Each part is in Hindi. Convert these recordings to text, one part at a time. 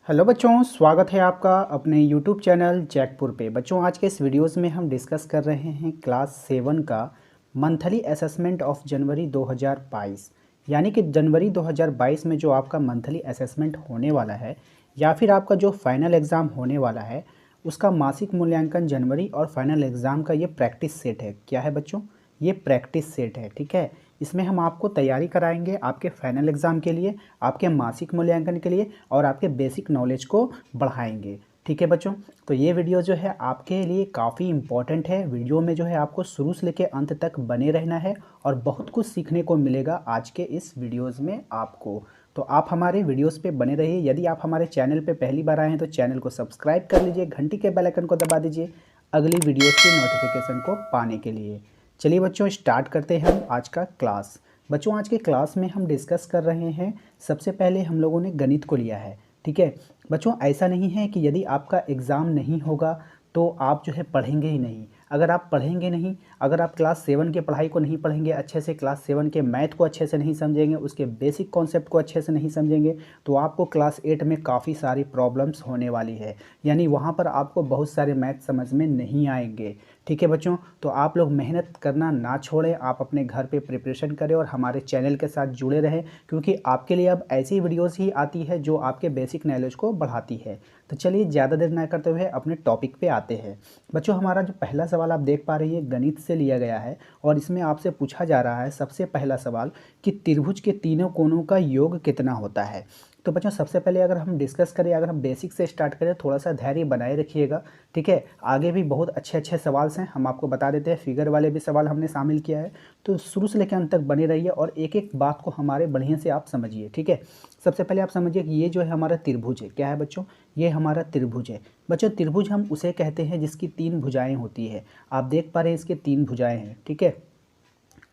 हेलो बच्चों, स्वागत है आपका अपने यूट्यूब चैनल जैकपुर पे। बच्चों, आज के इस वीडियोस में हम डिस्कस कर रहे हैं क्लास 7 का मंथली असेसमेंट ऑफ जनवरी 2022। यानी कि जनवरी 2022 में जो आपका मंथली असेसमेंट होने वाला है या फिर आपका जो फाइनल एग्ज़ाम होने वाला है उसका मासिक मूल्यांकन जनवरी और फाइनल एग्ज़ाम का ये प्रैक्टिस सेट है। क्या है बच्चों? ये प्रैक्टिस सेट है। ठीक है, इसमें हम आपको तैयारी कराएंगे आपके फाइनल एग्ज़ाम के लिए, आपके मासिक मूल्यांकन के लिए और आपके बेसिक नॉलेज को बढ़ाएंगे। ठीक है बच्चों, तो ये वीडियो जो है आपके लिए काफ़ी इम्पॉर्टेंट है। वीडियो में जो है आपको शुरू से लेकर अंत तक बने रहना है और बहुत कुछ सीखने को मिलेगा आज के इस वीडियोज़ में आपको। तो आप हमारे वीडियोस पे बने रहिए। यदि आप हमारे चैनल पे पहली बार आए हैं तो चैनल को सब्सक्राइब कर लीजिए, घंटी के बेल आइकन को दबा दीजिए अगली वीडियोस की नोटिफिकेशन को पाने के लिए। चलिए बच्चों, स्टार्ट करते हैं हम आज का क्लास। बच्चों, आज के क्लास में हम डिस्कस कर रहे हैं, सबसे पहले हम लोगों ने गणित को लिया है। ठीक है बच्चों, ऐसा नहीं है कि यदि आपका एग्ज़ाम नहीं होगा तो आप जो है पढ़ेंगे ही नहीं। अगर आप पढ़ेंगे नहीं, अगर आप क्लास 7 के पढ़ाई को नहीं पढ़ेंगे अच्छे से, क्लास 7 के मैथ को अच्छे से नहीं समझेंगे, उसके बेसिक कॉन्सेप्ट को अच्छे से नहीं समझेंगे, तो आपको क्लास 8 में काफ़ी सारी प्रॉब्लम्स होने वाली है। यानी वहाँ पर आपको बहुत सारे मैथ समझ में नहीं आएंगे। ठीक है बच्चों, तो आप लोग मेहनत करना ना छोड़ें, आप अपने घर पे प्रिपरेशन करें और हमारे चैनल के साथ जुड़े रहें, क्योंकि आपके लिए अब ऐसी वीडियोस ही आती है जो आपके बेसिक नॉलेज को बढ़ाती है। तो चलिए ज़्यादा देर ना करते हुए अपने टॉपिक पे आते हैं। बच्चों, हमारा जो पहला सवाल आप देख पा रही है गणित से लिया गया है और इसमें आपसे पूछा जा रहा है सबसे पहला सवाल कि त्रिभुज के तीनों कोणों का योग कितना होता है। तो बच्चों, सबसे पहले अगर हम डिस्कस करें, अगर हम बेसिक से स्टार्ट करें, थोड़ा सा धैर्य बनाए रखिएगा। ठीक है, आगे भी बहुत अच्छे अच्छे सवाल हैं, हम आपको बता देते हैं। फिगर वाले भी सवाल हमने शामिल किया है, तो शुरू से लेकर अंत तक बने रहिए और एक एक बात को हमारे बढ़िया से आप समझिए। ठीक है, सबसे पहले आप समझिए कि ये जो है हमारा त्रिभुज है। क्या है बच्चों? ये हमारा त्रिभुज है। बच्चों, त्रिभुज हम उसे कहते हैं जिसकी 3 भुजाएं होती है। आप देख पा रहे हैं इसके 3 भुजाएं हैं। ठीक है,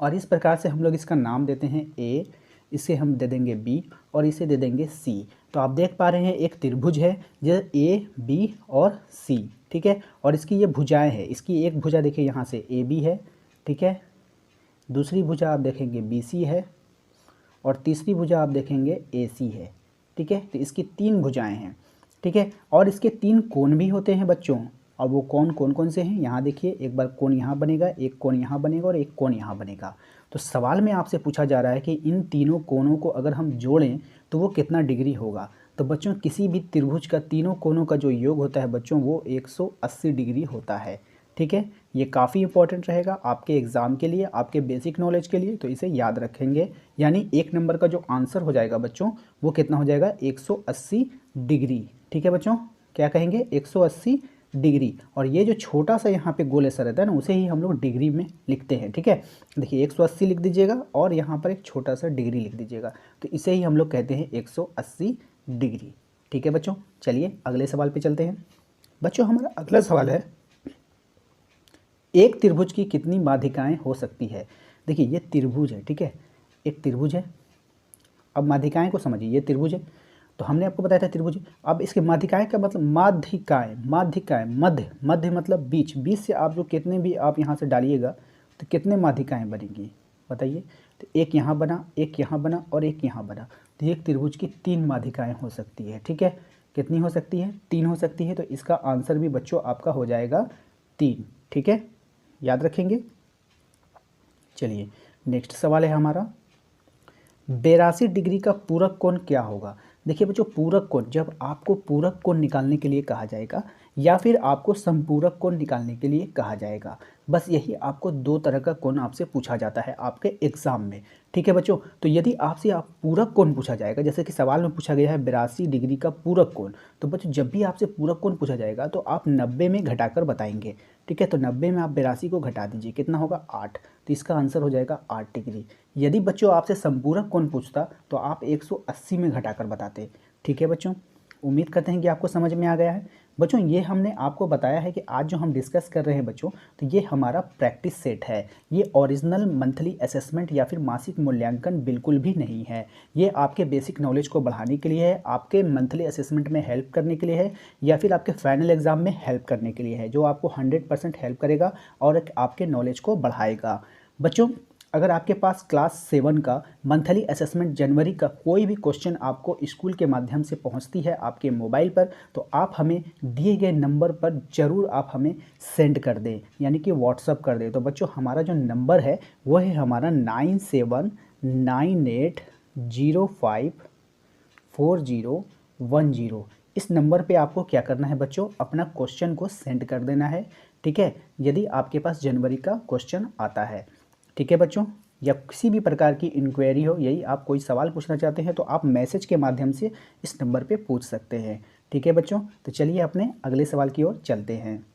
और इस प्रकार से हम लोग इसका नाम देते हैं ए, इसे हम दे देंगे बी और इसे दे देंगे सी। तो आप देख पा रहे हैं एक त्रिभुज है जो ए बी और सी। ठीक है, और इसकी ये भुजाएं हैं। इसकी एक भुजा देखिए यहाँ से ए बी है। ठीक है, दूसरी भुजा आप देखेंगे बी सी है और तीसरी भुजा आप देखेंगे ए सी है। ठीक है, तो इसकी 3 भुजाएं हैं। ठीक है, और इसके 3 कोण भी होते हैं बच्चों। और वो कौन कौन कौन से हैं यहाँ देखिए, एक बार कोण यहाँ बनेगा, एक कोण यहाँ बनेगा और एक कोण यहाँ बनेगा। तो सवाल में आपसे पूछा जा रहा है कि इन तीनों कोणों को अगर हम जोड़ें तो वो कितना डिग्री होगा। तो बच्चों, किसी भी त्रिभुज का तीनों कोणों का जो योग होता है बच्चों, वो 180 डिग्री होता है। ठीक है, ये काफ़ी इंपॉर्टेंट रहेगा आपके एग्ज़ाम के लिए, आपके बेसिक नॉलेज के लिए, तो इसे याद रखेंगे। यानी 1 नंबर का जो आंसर हो जाएगा बच्चों, वो कितना हो जाएगा? 180 डिग्री। ठीक है बच्चों, क्या कहेंगे? 180 डिग्री। और ये जो छोटा सा यहाँ पे गोल ऐसा रहता है ना, उसे ही हम लोग डिग्री में लिखते हैं। ठीक है, देखिए 180 लिख दीजिएगा और यहाँ पर एक छोटा सा डिग्री लिख दीजिएगा, तो इसे ही हम लोग कहते हैं 180 डिग्री। ठीक है बच्चों, चलिए अगले सवाल पे चलते हैं। बच्चों, हमारा अगला सवाल है, एक त्रिभुज की कितनी माध्यिकाएं हो सकती है। देखिए ये त्रिभुज है। ठीक है, एक त्रिभुज है। अब माध्यिकाएं को समझिए, ये त्रिभुज है तो हमने आपको बताया था त्रिभुज। अब इसके माध्यिकाएं का मतलब माध्यिकाएं, माध्यिकाएं मध्य, मध्य मतलब बीच, बीच से आप जो कितने भी आप यहाँ से डालिएगा तो कितने माध्यिकाएं बनेंगी बताइए। तो एक यहाँ बना, एक यहाँ बना और एक यहाँ बना, तो एक त्रिभुज की 3 माध्यिकाएं हो सकती है। ठीक है, कितनी हो सकती है? 3 हो सकती है। तो इसका आंसर भी बच्चों आपका हो जाएगा 3। ठीक है, याद रखेंगे। चलिए नेक्स्ट सवाल है हमारा, 82 डिग्री का पूरक कोण क्या होगा। देखिए बच्चों, पूरक कोण, जब आपको पूरक कोण निकालने के लिए कहा जाएगा या फिर आपको संपूरक कोण निकालने के लिए कहा जाएगा, बस यही आपको 2 तरह का कोण आपसे पूछा जाता है आपके एग्जाम में। ठीक है बच्चों, तो यदि आपसे आप पूरक कोण पूछा जाएगा, जैसे कि सवाल में पूछा गया है 82 डिग्री का पूरक कोण, तो बच्चों जब भी आपसे पूरक कोण पूछा जाएगा तो आप 90 में घटाकर बताएंगे। ठीक है, तो 90 में आप 82 को घटा दीजिए, कितना होगा? 8। तो इसका आंसर हो जाएगा 8 डिग्री। यदि बच्चों आपसे संपूरक कोण पूछता तो आप 180 में घटाकर बताते। ठीक है बच्चों, उम्मीद करते हैं कि आपको समझ में आ गया है। बच्चों, ये हमने आपको बताया है कि आज जो हम डिस्कस कर रहे हैं बच्चों, तो ये हमारा प्रैक्टिस सेट है। ये ओरिजिनल मंथली असेसमेंट या फिर मासिक मूल्यांकन बिल्कुल भी नहीं है। ये आपके बेसिक नॉलेज को बढ़ाने के लिए है, आपके मंथली असेसमेंट में हेल्प करने के लिए है या फिर आपके फाइनल एग्जाम में हेल्प करने के लिए है, जो आपको 100% हेल्प करेगा और आपके नॉलेज को बढ़ाएगा। बच्चों, अगर आपके पास क्लास 7 का मंथली असेसमेंट जनवरी का कोई भी क्वेश्चन आपको स्कूल के माध्यम से पहुंचती है आपके मोबाइल पर, तो आप हमें दिए गए नंबर पर ज़रूर आप हमें सेंड कर दें, यानी कि व्हाट्सअप कर दें। तो बच्चों हमारा जो नंबर है वो है हमारा 9798054010। इस नंबर पे आपको क्या करना है बच्चों, अपना क्वेश्चन को सेंड कर देना है, ठीक है, यदि आपके पास जनवरी का क्वेश्चन आता है। ठीक है बच्चों, या किसी भी प्रकार की इंक्वायरी हो, यही आप कोई सवाल पूछना चाहते हैं तो आप मैसेज के माध्यम से इस नंबर पे पूछ सकते हैं। ठीक है बच्चों, तो चलिए अपने अगले सवाल की ओर चलते हैं।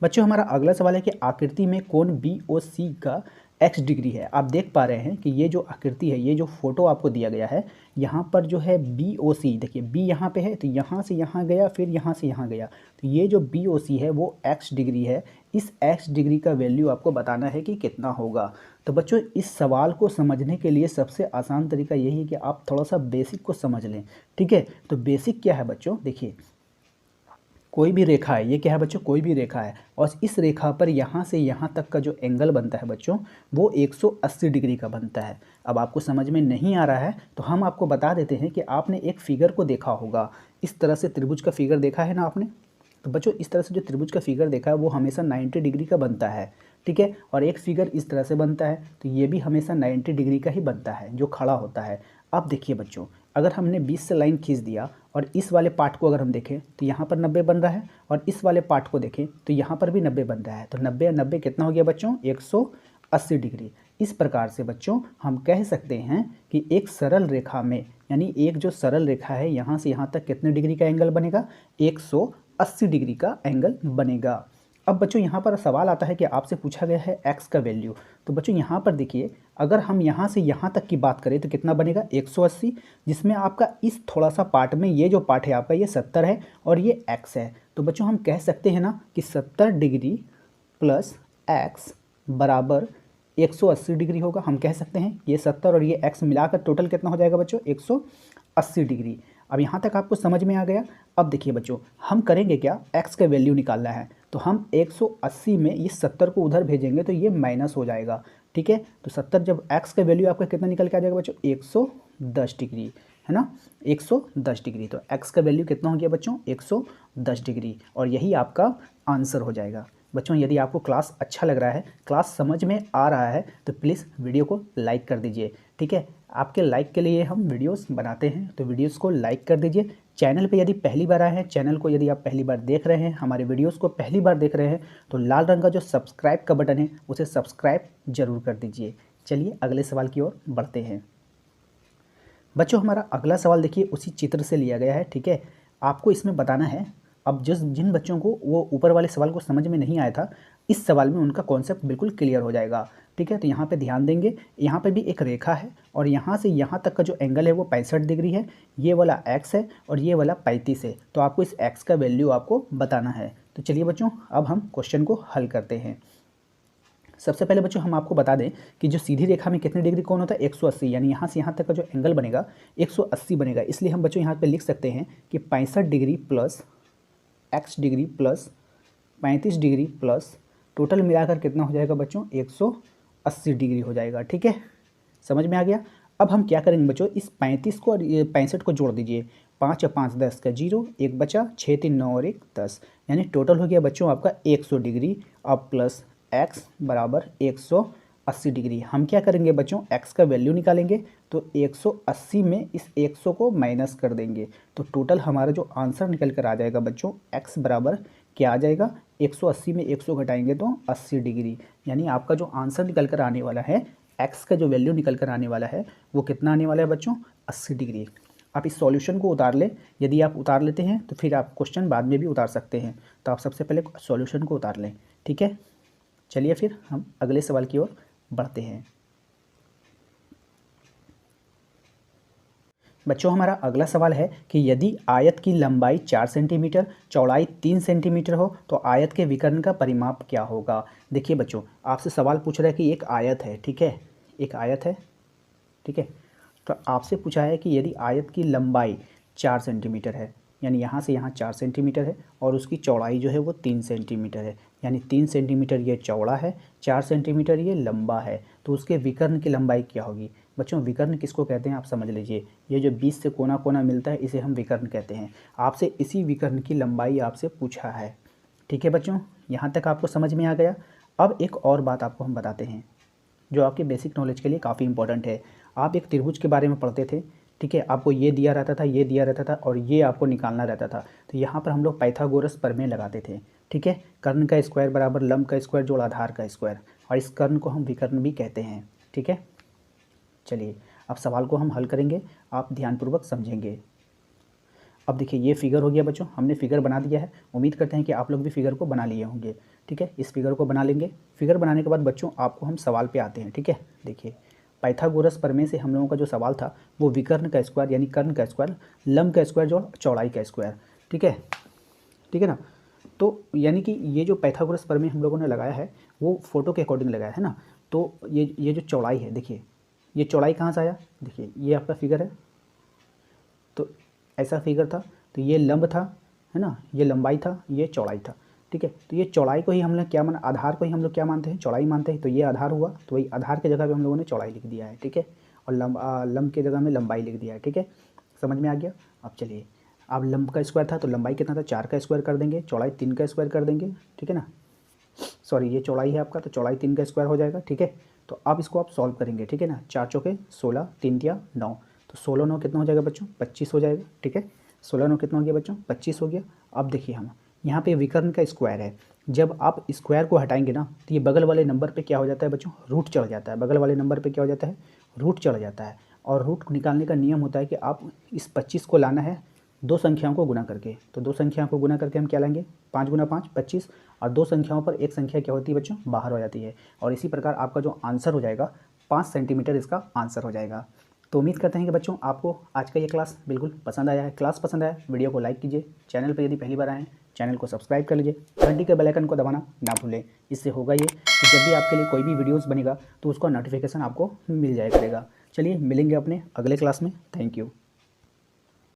बच्चों हमारा अगला सवाल है कि आकृति में कोण BOC का x डिग्री है। आप देख पा रहे हैं कि ये जो आकृति है, ये जो फोटो आपको दिया गया है, यहाँ पर जो है BOC, देखिए B यहाँ पे है तो यहाँ से यहाँ गया, फिर यहाँ से यहाँ गया, तो ये जो BOC है वो x डिग्री है। इस x डिग्री का वैल्यू आपको बताना है कि कितना होगा। तो बच्चों इस सवाल को समझने के लिए सबसे आसान तरीका यही है कि आप थोड़ा सा बेसिक को समझ लें। ठीक है, तो बेसिक क्या है बच्चों, देखिए कोई भी रेखा है, ये क्या है बच्चों, कोई भी रेखा है, और इस रेखा पर यहाँ से यहाँ तक का जो एंगल बनता है बच्चों वो 180 डिग्री का बनता है। अब आपको समझ में नहीं आ रहा है तो हम आपको बता देते हैं कि आपने एक फिगर को देखा होगा, इस तरह से त्रिभुज का फिगर देखा है ना आपने। तो बच्चों इस तरह से जो त्रिभुज का फिगर देखा है वो हमेशा 90 डिग्री का बनता है। ठीक है, और एक फिगर इस तरह से बनता है तो ये भी हमेशा 90 डिग्री का ही बनता है जो खड़ा होता है। अब देखिए बच्चों, अगर हमने 20 से लाइन खींच दिया और इस वाले पार्ट को अगर हम देखें तो यहाँ पर 90 बन रहा है, और इस वाले पार्ट को देखें तो यहाँ पर भी 90 बन रहा है, तो 90 90 कितना हो गया बच्चों, 180 डिग्री। इस प्रकार से बच्चों हम कह सकते हैं कि एक सरल रेखा में, यानी एक जो सरल रेखा है यहाँ से यहाँ तक कितने डिग्री का एंगल बनेगा, 180 डिग्री का एंगल बनेगा। अब बच्चों यहाँ पर सवाल आता है कि आपसे पूछा गया है x का वैल्यू। तो बच्चों यहाँ पर देखिए, अगर हम यहाँ से यहाँ तक की बात करें तो कितना बनेगा, 180, जिसमें आपका इस थोड़ा सा पार्ट में ये जो पार्ट है आपका ये 70 है और ये x है। तो बच्चों हम कह सकते हैं ना कि 70 डिग्री प्लस x बराबर 180 डिग्री होगा। हम कह सकते हैं ये 70 और ये x मिलाकर टोटल कितना हो जाएगा बच्चों, 180 डिग्री। अब यहाँ तक आपको समझ में आ गया। अब देखिए बच्चों हम करेंगे क्या, x का वैल्यू निकालना है, तो हम 180 में ये 70 को उधर भेजेंगे तो ये माइनस हो जाएगा। ठीक है, तो 70 जब x का वैल्यू आपका कितना निकल के आ जाएगा बच्चों, 110 डिग्री, है ना, 110 डिग्री। तो x का वैल्यू कितना हो गया बच्चों, 110 डिग्री, और यही आपका आंसर हो जाएगा। बच्चों यदि आपको क्लास अच्छा लग रहा है, क्लास समझ में आ रहा है, तो प्लीज़ वीडियो को लाइक कर दीजिए। ठीक है, आपके लाइक के लिए हम वीडियोस बनाते हैं, तो वीडियोस को लाइक कर दीजिए। चैनल पे यदि पहली बार आए हैं, चैनल को यदि आप पहली बार देख रहे हैं, हमारे वीडियोस को पहली बार देख रहे हैं, तो लाल रंग का जो सब्सक्राइब का बटन है उसे सब्सक्राइब जरूर कर दीजिए। चलिए अगले सवाल की ओर बढ़ते हैं। बच्चों हमारा अगला सवाल देखिए उसी चित्र से लिया गया है। ठीक है, आपको इसमें बताना है, अब जिन बच्चों को वो ऊपर वाले सवाल को समझ में नहीं आया था, इस सवाल में उनका कॉन्सेप्ट बिल्कुल क्लियर हो जाएगा। ठीक है, तो यहाँ पे ध्यान देंगे, यहाँ पे भी एक रेखा है और यहाँ से यहाँ तक का जो एंगल है वो 65 डिग्री है, ये वाला x है और ये वाला 35 है। तो आपको इस x का वैल्यू आपको बताना है। तो चलिए बच्चों अब हम क्वेश्चन को हल करते हैं। सबसे पहले बच्चों हम आपको बता दें कि जो सीधी रेखा में कितने डिग्री कोण होता है, 180, यानी यहाँ से यहाँ तक का जो एंगल बनेगा 180 बनेगा। इसलिए हम बच्चों यहाँ पे लिख सकते हैं कि 65 degree plus x degree plus 35 degree plus total मिलाकर कितना हो जाएगा बच्चों, 180 डिग्री हो जाएगा। ठीक है, समझ में आ गया। अब हम क्या करेंगे बच्चों, इस 35 को और ये 65 को जोड़ दीजिए, 5 और 5 10 का 0, 1 बचा, 6 3 9 और 1 10, यानी टोटल हो गया बच्चों आपका 100 डिग्री। अब प्लस x बराबर 180 डिग्री। हम क्या करेंगे बच्चों, x का वैल्यू निकालेंगे, तो 180 में इस 100 को माइनस कर देंगे, तो टोटल हमारा जो आंसर निकल कर आ जाएगा बच्चों, x बराबर क्या आ जाएगा, 180 में 100 घटाएंगे तो 80 डिग्री। यानी आपका जो आंसर निकल कर आने वाला है, x का जो वैल्यू निकल कर आने वाला है वो कितना आने वाला है बच्चों, 80 डिग्री। आप इस सॉल्यूशन को उतार लें, यदि आप उतार लेते हैं तो फिर आप क्वेश्चन बाद में भी उतार सकते हैं। तो आप सबसे पहले सॉल्यूशन को उतार लें। ठीक है, चलिए फिर हम अगले सवाल की ओर बढ़ते हैं। बच्चों हमारा अगला सवाल है कि यदि आयत की लंबाई 4 सेंटीमीटर, चौड़ाई 3 सेंटीमीटर हो तो आयत के विकर्ण का परिमाप क्या होगा। देखिए बच्चों आपसे सवाल पूछ रहा है कि एक आयत है, ठीक है, एक आयत है, ठीक है, तो आपसे पूछा है कि यदि आयत की लंबाई 4 सेंटीमीटर है, यानी यहाँ से यहाँ 4 सेंटीमीटर है और उसकी चौड़ाई जो है वो 3 सेंटीमीटर है, यानी 3 सेंटीमीटर ये चौड़ा है, 4 सेंटीमीटर ये लंबा है। तो उसके विकर्ण की लंबाई क्या होगी बच्चों? विकर्ण किसको कहते हैं आप समझ लीजिए, ये जो बीच से कोना कोना मिलता है इसे हम विकर्ण कहते हैं। आपसे इसी विकर्ण की लंबाई आपसे पूछा है। ठीक है बच्चों, यहाँ तक आपको समझ में आ गया। अब एक और बात आपको हम बताते हैं जो आपके बेसिक नॉलेज के लिए काफ़ी इंपॉर्टेंट है। आप एक त्रिभुज के बारे में पढ़ते थे, ठीक है, आपको ये दिया रहता था, ये दिया रहता था और ये आपको निकालना रहता था। तो यहाँ पर हम लोग पाइथागोरस प्रमेय लगाते थे, ठीक है। कर्ण का स्क्वायर बराबर लंब का स्क्वायर जोड़ आधार का स्क्वायर, और इस कर्ण को हम विकर्ण भी कहते हैं, ठीक है। चलिए अब सवाल को हम हल करेंगे, आप ध्यानपूर्वक समझेंगे। अब देखिए ये फिगर हो गया बच्चों, हमने फिगर बना दिया है। उम्मीद करते हैं कि आप लोग भी फिगर को बना लिए होंगे, ठीक है। इस फिगर को बना लेंगे। फिगर बनाने के बाद बच्चों आपको हम सवाल पे आते हैं, ठीक है। देखिए पाइथागोरस प्रमेय से हम लोगों का जो सवाल था वो विकर्ण का स्क्वायर यानी कर्ण का स्क्वायर, लंब का स्क्वायर जोड़ चौड़ाई का स्क्वायर, ठीक है, ठीक है ना। तो यानी कि ये जो पाइथागोरस प्रमेय हम लोगों ने लगाया है वो फोटो के अकॉर्डिंग लगाया है ना। तो ये जो चौड़ाई है, देखिए ये चौड़ाई कहाँ से आया, देखिए ये आपका फिगर है, तो ऐसा फिगर था, तो ये लंब था, है ना, ये लंबाई था, ये चौड़ाई था, ठीक है। तो ये चौड़ाई को ही हम लोग क्या माना, आधार को ही हम लोग क्या मानते हैं, चौड़ाई मानते हैं। तो ये आधार हुआ, तो वही आधार की जगह पे हम लोगों ने चौड़ाई लिख दिया है, ठीक है। और लंब की जगह में लंबाई लिख दिया है, ठीक है। समझ में आ गया। अब चलिए, अब लंब का स्क्वायर था तो लंबाई कितना था, 4 का स्क्वायर कर देंगे, चौड़ाई 3 का स्क्वायर कर देंगे, ठीक है ना। सॉरी ये चौड़ाई है आपका, तो चौड़ाई 3 का स्क्वायर हो जाएगा, ठीक है। तो अब इसको आप सॉल्व करेंगे, ठीक है ना। 4 चौके 16, 3 दिया 9, तो 16 9 कितना हो जाएगा बच्चों, 25 हो जाएगा, ठीक है। 16 9 कितना हो गया बच्चों, 25 हो गया। अब देखिए हम यहाँ पे विकर्ण का स्क्वायर है, जब आप स्क्वायर को हटाएंगे ना तो ये बगल वाले नंबर पे क्या हो जाता है बच्चों, रूट चढ़ जाता है। बगल वाले नंबर पे क्या हो जाता है, रूट चढ़ जाता है। और रूट को निकालने का नियम होता है कि आप इस 25 को लाना है दो संख्याओं को गुना करके। तो दो संख्याओं को गुना करके हम क्या लाएंगे, 5 गुना 5 25, और दो संख्याओं पर एक संख्या क्या होती है बच्चों, बाहर हो जाती है। और इसी प्रकार आपका जो आंसर हो जाएगा 5 सेंटीमीटर इसका आंसर हो जाएगा। तो उम्मीद करते हैं कि बच्चों आपको आज का ये क्लास बिल्कुल पसंद आया है। क्लास पसंद आया, वीडियो को लाइक कीजिए, चैनल पर यदि पहली बार आए हैं चैनल को सब्सक्राइब कर लीजिए, घंटी के बेल आइकन को दबाना ना भूलें। इससे होगा ये कि जब भी आपके लिए कोई भी वीडियोस बनेगा तो उसका नोटिफिकेशन आपको मिल जाया करेगा। चलिए मिलेंगे अपने अगले क्लास में। Thank you.